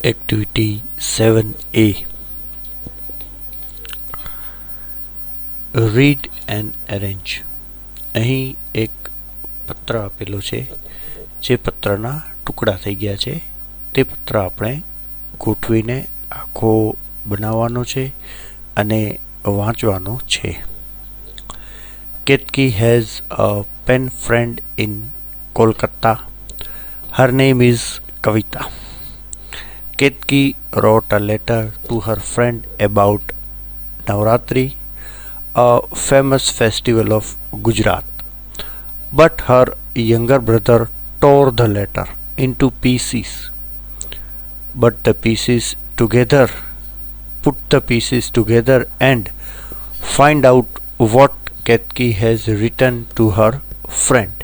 Activity 7A. Read and arrange. અહીં એક પત્ર આપેલો છે, જે પત્રના ટુકડા થઈ ગયા છે. તે પત્ર આપણે ગોઠવીને આખો બનાવવાનો છે અને વાંચવાનો છે. Ketki has a pen friend in Kolkata. Her name is Kavita. Ketki wrote a letter to her friend about Navratri, a famous festival of Gujarat. But her younger brother tore the letter into pieces. But the pieces together, put the pieces together and find out what Ketki has written to her friend.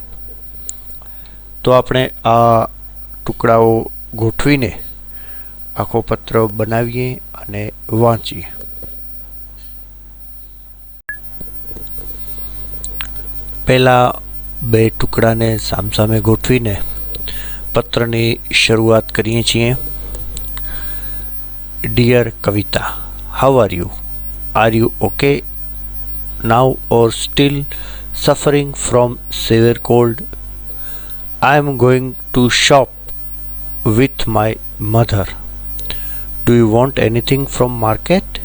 તો આપણે આ ટુકડાઓ ગોઠવીને આખો પત્ર બનાવીએ અને વાંચીએ. પહેલા બે ટુકડાને સામસામે ગોઠવીને પત્રની શરૂઆત કરીએ છીએ. Dear Kavita, how are you? Are you okay now or still suffering from severe cold? I am going to shop with my mother. Do you want anything from market?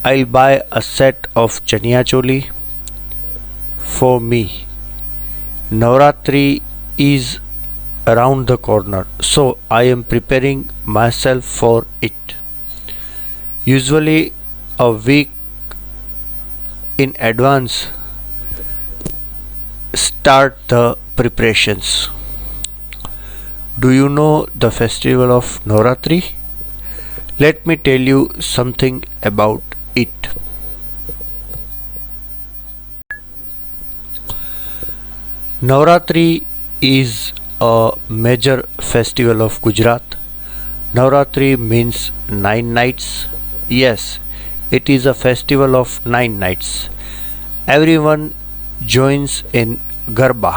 I'll buy a set of chaniya choli for me. Navratri is around the corner, so I am preparing myself for it. Usually a week in advance start the preparations. Do you know the festival of Navratri? Let me tell you something about it. Navratri is a major festival of Gujarat. Navratri means 9 nights. Yes, it is a festival of 9 nights. Everyone joins in Garba.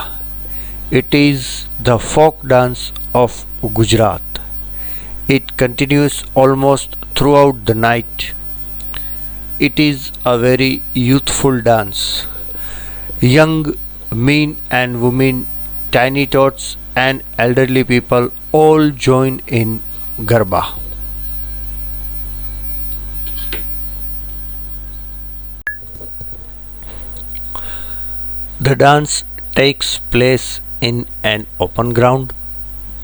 It is the folk dance of Gujarat. It continues almost throughout the night. It is a very youthful dance. Young men and women, tiny tots and elderly people all join in Garba. The dance takes place in an open ground.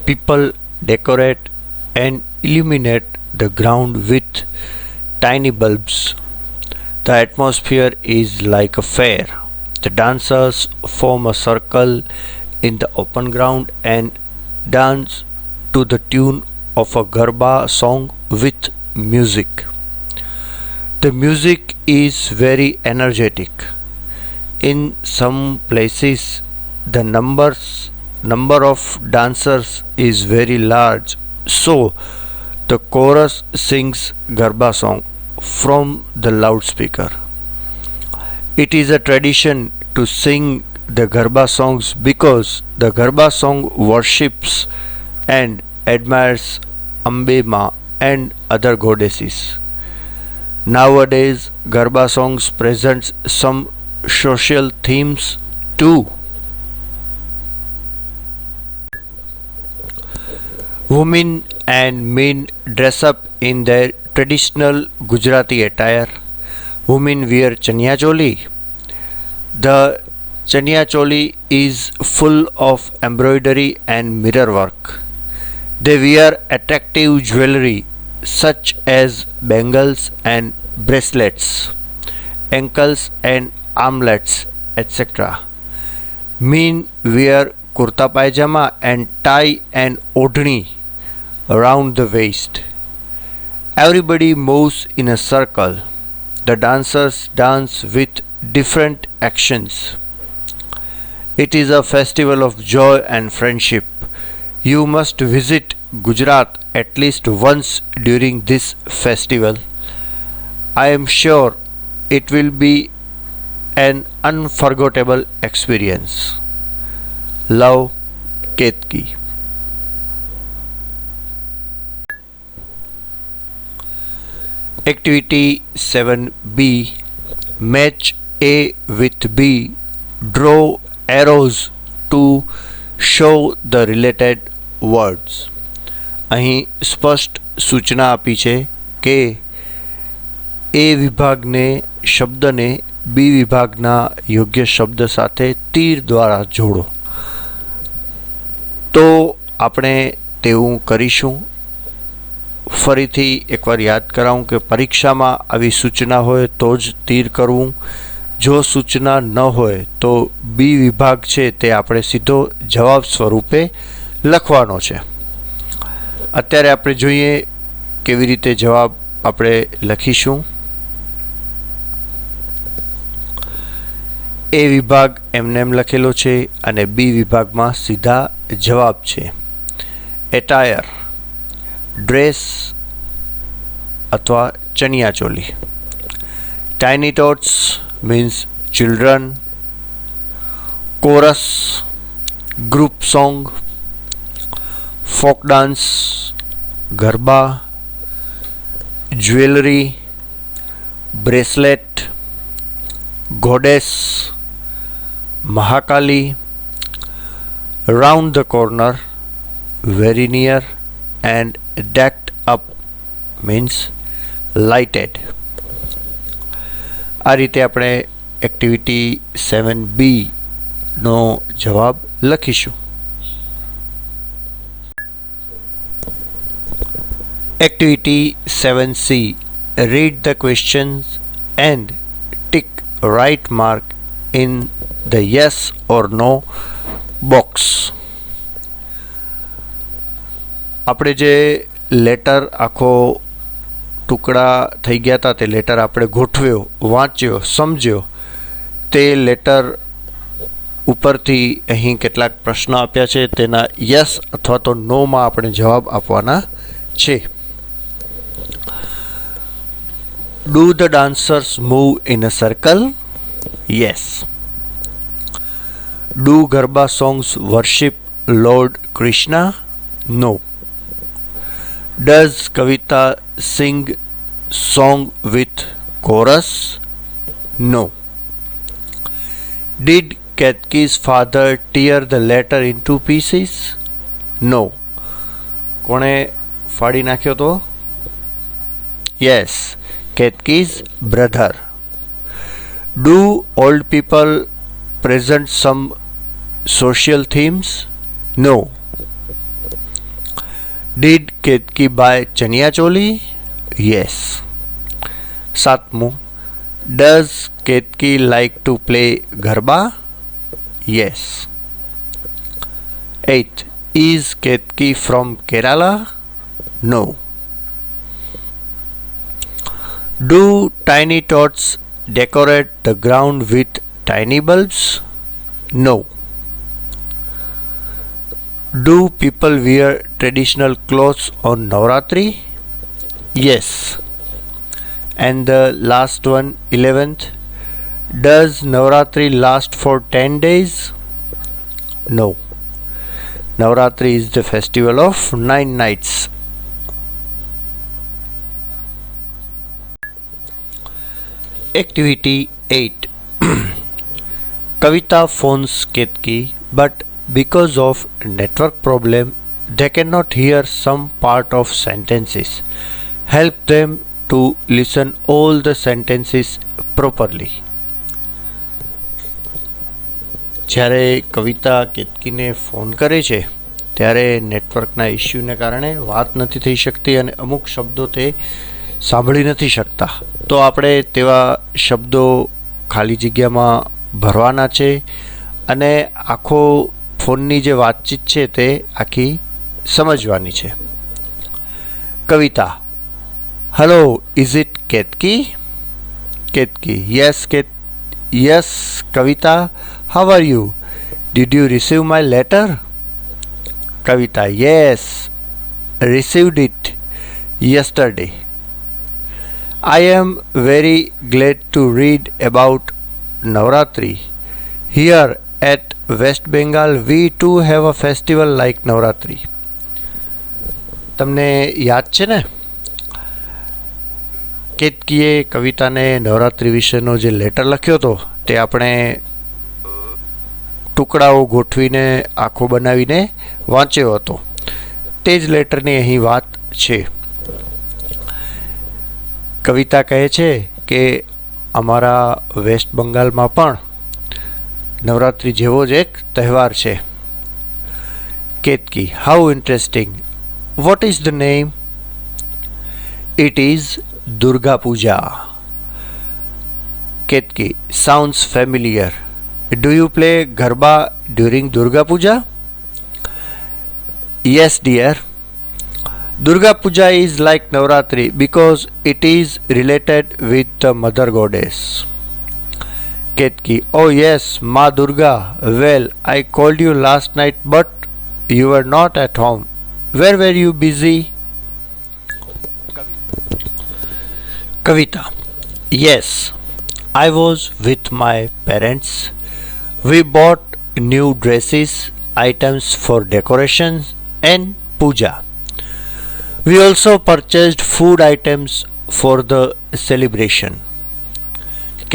People decorate and illuminate the ground with tiny bulbs. The atmosphere is like a fair. The dancers form a circle in the open ground and dance to the tune of a Garba song with music. The music is very energetic. In some places, the number of dancers is very large, so the chorus sings Garba song from the loudspeaker. It is a tradition to sing the Garba songs because the Garba song worships and admires Ambe Ma and other goddesses. Nowadays, Garba songs presents some social themes too. Women and men dress up in their traditional Gujarati attire. Women wear chaniya choli. The chaniya choli is full of embroidery and mirror work. They wear attractive jewelry such as bangles and bracelets, ankles and armlets, etc. Men wear kurta pajama and tie and odhni around the waist. Everybody moves in a circle. The dancers dance with different actions. It is a festival of joy and friendship. You must visit Gujarat at least once during this festival. I am sure it will be an unforgettable experience. Love, Ketki. Activity 7B. Match A with B. Draw arrows to show the related words. અહીં સ્પષ્ટ સૂચના આપી છે કે એ વિભાગને શબ્દને બી વિભાગના યોગ્ય શબ્દ સાથે તીર દ્વારા જોડો. તો આપણે તેવું કરીશું. ફરીથી એકવાર યાદ કરાવું કે પરીક્ષામાં આવી સૂચના હોય તો જ તીર કરવું. જો સૂચના ન હોય તો બી વિભાગ છે તે આપણે સીધો જવાબ સ્વરૂપે લખવાનો છે. અત્યારે આપણે જોઈએ કેવી રીતે જવાબ આપણે લખીશું. એ વિભાગ એમને એમ લખેલો છે અને બી વિભાગમાં સીધા જવાબ છે. એટાયર, ડ્રેસ અથવા chaniya choli. Tiny tots means children. Chorus, group song. Folk dance, garba. Jewellery, bracelet. Goddess, Mahakali. Round the corner, very near. and decked up means lighted. આ રીતે આપણે એક્ટિવિટી 7B નો જવાબ લખીશું. Activity 7C. read the questions and tick right mark in the yes or no box. આપણે જે letter આખો ટુકડા થઈ ગયા હતા તે લેટર આપણે ગોઠવ્યો, વાંચ્યો, સમજ્યો. તે લેટર ઉપરથી અહીં કેટલાક પ્રશ્નો આપ્યા છે તેના યસ અથવા તો નોમાં આપણે જવાબ આપવાના છે. Do the dancers move in a circle? Yes. Do garba songs worship lord Krishna? No. Does Kavita sing song with chorus? No. Did Ketki's father tear the letter into pieces? No. કોણે ફાડી નાખ્યો તો? Yes, Ketki's brother. Do old people present some social themes? No. Did Ketki buy chaniya choli? Yes. સાતમું. Does Ketki like to play garba? Yes. 8. Is Ketki from Kerala? No. Do tiny tots decorate the ground with tiny bulbs? No. Do people wear traditional clothes on Navratri? Yes. And the last one, 11th. Does Navratri last for 10 days? No. Navratri is the festival of 9 nights. Activity 8. Kavita phones Ketki, but because of network problem they cannot hear some part of sentences. Help them to listen all the sentences properly. જ્યારે કવિતા કેતકીને phone કરે છે ત્યારે નેટવર્કના ઇસ્યુને કારણે વાત નથી થઈ શકતી અને અમુક શબ્દો તે સાંભળી નથી શકતા. તો આપણે તેવા શબ્દો ખાલી જગ્યામાં ભરવાના છે અને આખો ફોનની જે વાતચીત છે તે આખી સમજવાની છે. Kavita: hello, is it Ketaki? Ketaki: yes Kavita, how are you? Did you receive my letter? Kavita: yes, received it yesterday. I am very glad to read about Navratri. Here at West Bengal we too have a festival like Navratri. તમને યાદ છે ને કેતકીએ કવિતાને નવરાત્રિ વિશેનો જે letter લખ્યો હતો તે આપણે ટુકડાઓ ગોઠવીને આખો બનાવીને વાંચ્યો હતો. તે જ લેટરની અહીં વાત છે. કવિતા કહે છે કે અમારા વેસ્ટ બંગાળમાં પણ નવરાત્રિ જેવો જ એક તહેવાર છે. Ketaki, how interesting. What is the name? It is Durga Puja. Ketki, sounds familiar. Do you play Garba during Durga Puja? Yes, dear. Durga Puja is like Navratri because it is related with the mother goddess. Ketki, oh yes, Ma Durga. Well, I called you last night but you were not at home. Where were you busy? Kavita, yes, I was with my parents. We bought new dresses, items for decorations and puja. We also purchased food items for the celebration.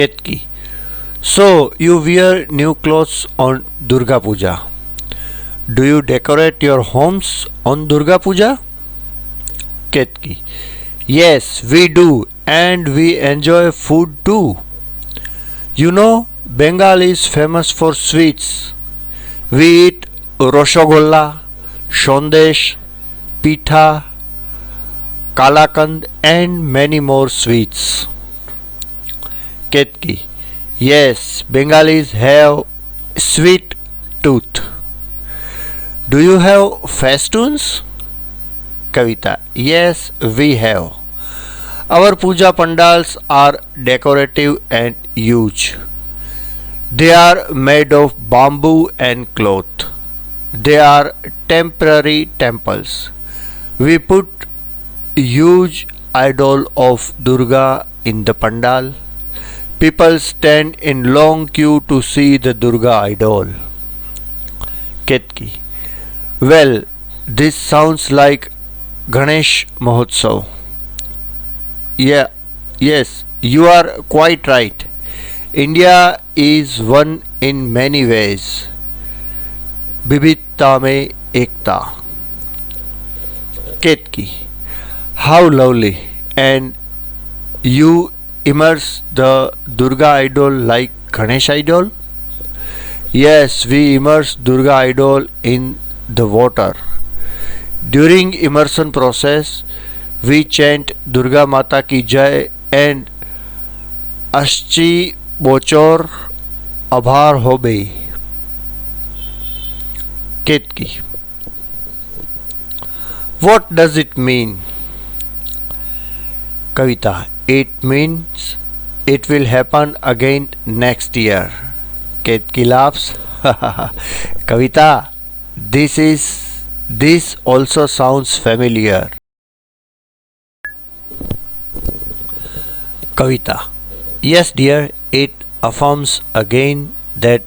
Ketki, so you wear new clothes on Durga Puja. Do you decorate your homes on Durga Puja? Ketki, yes, we do. And we enjoy food too. You know, Bengal is famous for sweets. We eat Roshogolla, Shondesh, Pitha, Kalakand and many more sweets. Ketki, yes, Bengalis have sweet tooth. Do you have festoons? Kavita, yes, we have. Our puja pandals are decorative and huge. They are made of bamboo and cloth. They are temporary temples. We put huge idol of Durga in the pandal. People stand in long queue to see the Durga idol. Ketki, well, this sounds like Ganesh Mahotsav. Yeah, yes, you are quite right. India is one in many ways. Bibita mein ekta. Ketki, how lovely. And you immerse the Durga idol like Ganesh idol? Yes, we immerse Durga idol in the water. During immersion process, we chant Durga Mata ki Jai and Ashchi Bochor Abhar Hobe. Ketki, what does it mean? Kavita, it means it will happen again next year. Ketki laughs. Kavita, this also sounds familiar. Kavita, yes dear, it affirms again that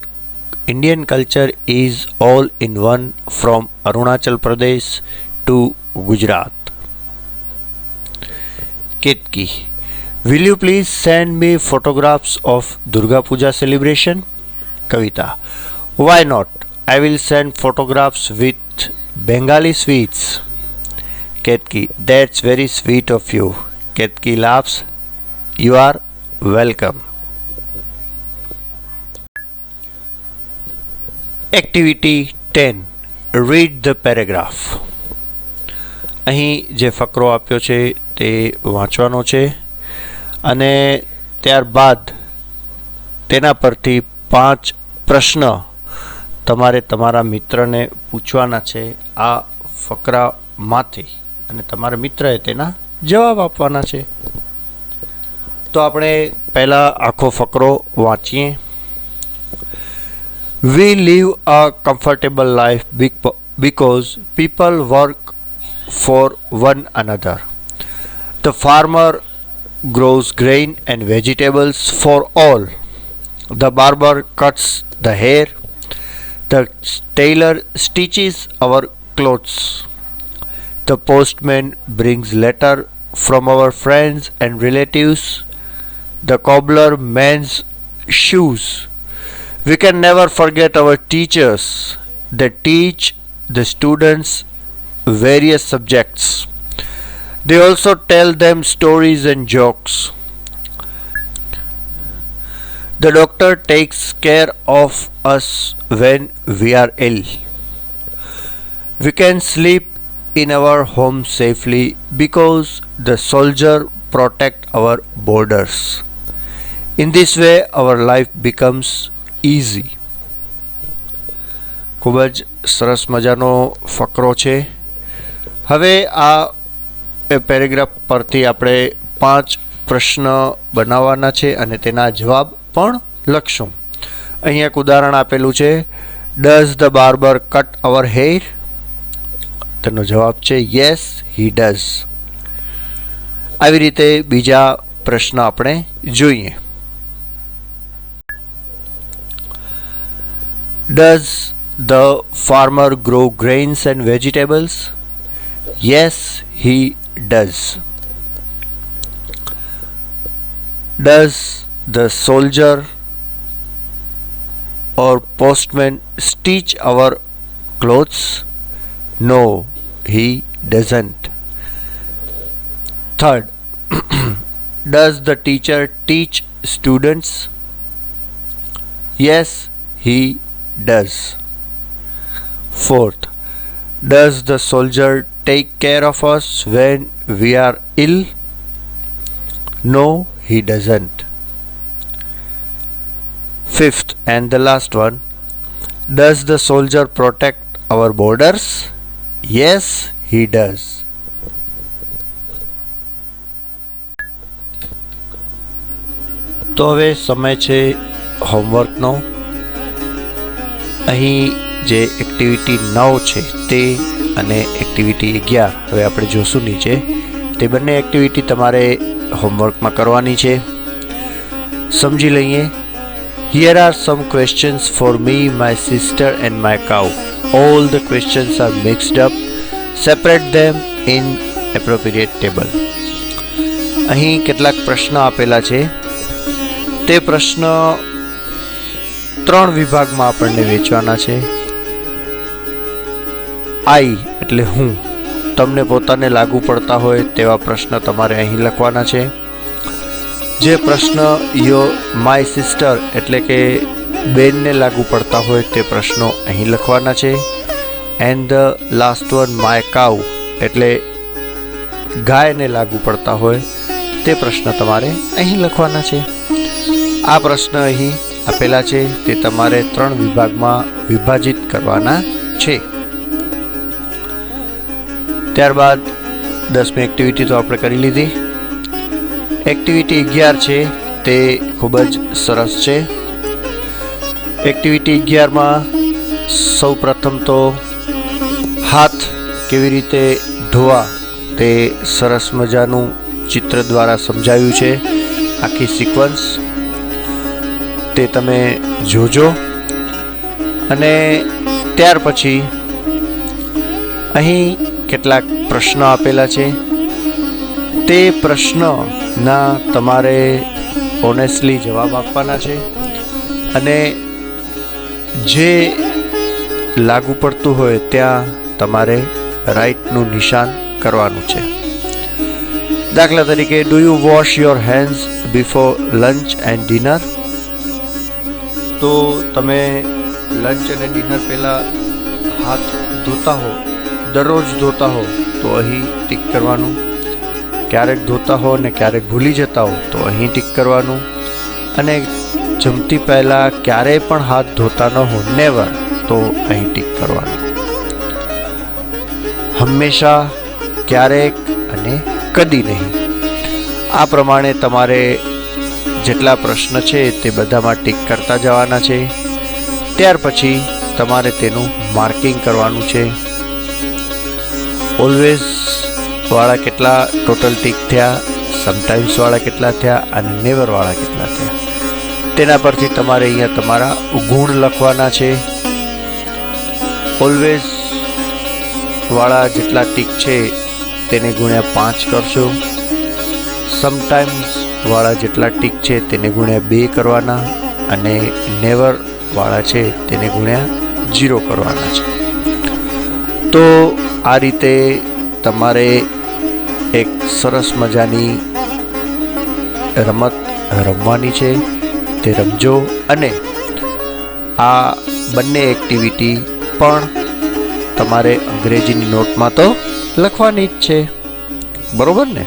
Indian culture is all in one from Arunachal Pradesh to Gujarat. Ketki, will you please send me photographs of Durga Puja celebration? Kavita, why not? I will send photographs with Bengali sweets. Ketki, that's very sweet of you. Ketki laughs. You are welcome. Activity 10. Read the paragraph. અહીં જે ફકરો આપ્યો છે તે વાંચવાનો છે અને ત્યારબાદ તેના પરથી 5 પ્રશ્ન તમારે તમારા મિત્રને પૂછવાના છે આ ફકરામાંથી અને તમારા મિત્રએ તેના જવાબ આપવાના છે. તો આપણે પહેલાં આખો ફકરો વાંચીએ. We live a comfortable life because people work for one another. The farmer grows grain and vegetables for all. The barber cuts the hair. The tailor stitches our clothes. The postman brings letter from our friends and relatives. The cobbler mends shoes. We can never forget our teachers that teach the students various subjects. They also tell them stories and jokes. The doctor takes care of us when we are ill. We can sleep in our home safely because the soldier protect our borders. In this way our life becomes easy. ખૂબ જ સરસ મજાનો ફકરો છે. હવે આ paragraph પરથી આપણે 5 પ્રશ્ન બનાવવાના છે અને તેના જવાબ પણ લખશું. અહીં એક ઉદાહરણ આપેલું છે. Does the barber cut our hair? તેનો જવાબ છે યસ હી ડઝ. આવી રીતે બીજા પ્રશ્ન આપણે જોઈએ. Does the farmer grow grains and vegetables? Yes, he does. Does the soldier or postman stitch our clothes? No, he doesn't. Third, does the teacher teach students? Yes, he does. Fourth, does the soldier take care of us when we are ill? No, he doesn't. Fifth and the last one, does the soldier protect our borders? Yes, he does. તો હવે સમય છે હોમવર્કનો. અહીં જે activity 9 છે તે અને activity 11 હવે આપણે જોશું નીચે. તે બંને એક્ટિવિટી તમારે હોમવર્કમાં કરવાની છે. સમજી લઈએ. Here are some questions for me, my sister and my cow. All the questions are mixed up. Separate them in appropriate table. અહીં કેટલાક પ્રશ્ન આપેલા છે. તે પ્રશ્ન 3 વિભાગમાં આપણને વેચવાના છે. આઈ એટલે હું. તમને પોતાને લાગુ પડતા હોય તેવા પ્રશ્ન તમારે અહીં લખવાના છે. જે પ્રશ્ન માય સિસ્ટર એટલે કે બેનને લાગુ પડતા હોય તે પ્રશ્નો અહીં લખવાના છે. And the last one my cow એટલે ગાયને લાગુ પડતા હોય તે પ્રશ્ન તમારે અહીં લખવાના છે. આ પ્રશ્ન અહીં આપેલા છે તે તમારે 3 વિભાગમાં વિભાજિત કરવાના છે. ત્યારબાદ 10મી એક્ટિવિટી તો આપણે કરી લીધી. એક્ટિવિટી 11 છે તે ખૂબ જ સરસ છે. એક્ટિવિટી 11માં સૌ પ્રથમ તો હાથ કેવી રીતે ધોવા તે સરસ મજાનું ચિત્ર દ્વારા સમજાવ્યું છે. આખી સિક્વન્સ તે તમે જોજો. અને ત્યાર પછી અહીં કેટલાક પ્રશ્નો આપેલા છે. તે પ્રશ્નના તમારે ઓનેસ્ટલી જવાબ આપવાના છે અને જે લાગુ પડતું હોય ત્યાં તમારે રાઈટનું નિશાન કરવાનું છે. દાખલા તરીકે, do you wash your hands before lunch and dinner? તો તમે લંચ અને ડિનર પહેલાં હાથ ધોતા હો, દરરોજ ધોતા હો તો અહીં ટીક કરવાનું. ક્યારેક ધોતા હો ને ક્યારેક ભૂલી જતા હો તો અહીં ટીક કરવાનું. અને જમતી પહેલાં ક્યારેય પણ હાથ ધોતા ન હો, નેવર, તો અહીં ટીક કરવાનું. હંમેશા, ક્યારેક અને કદી નહીં. આ પ્રમાણે તમારે જેટલા પ્રશ્ન છે તે બધામાં ટીક કરતા જવાના છે. ત્યાર પછી તમારે તેનું માર્કિંગ કરવાનું છે. ઓલવેઝ વાળા કેટલા ટોટલ ટીક થયા, સમટાઈમ્સ વાળા કેટલા થયા અને નેવર વાળા કેટલા થયા તેના પરથી તમારે અહીંયા તમારા ગુણ લખવાના છે. ઓલવેઝ વાળા જેટલા ટીક છે તેને ગુણ્યા 5 કરશો. સમટાઈમ્સ વાળા જેટલા ટીક છે તેને ગુણ્યા 2 કરવાના અને નેવર વાળા છે તેને ગુણ્યા 0 કરવાના છે. તો આ રીતે તમારે એક સરસ મજાની રમત રમવાની છે, તે રમજો અને આ બંને એક્ટિવિટી પણ તમારે અંગ્રેજીની નોટમાં તો લખવાની જ છે, બરોબર ને?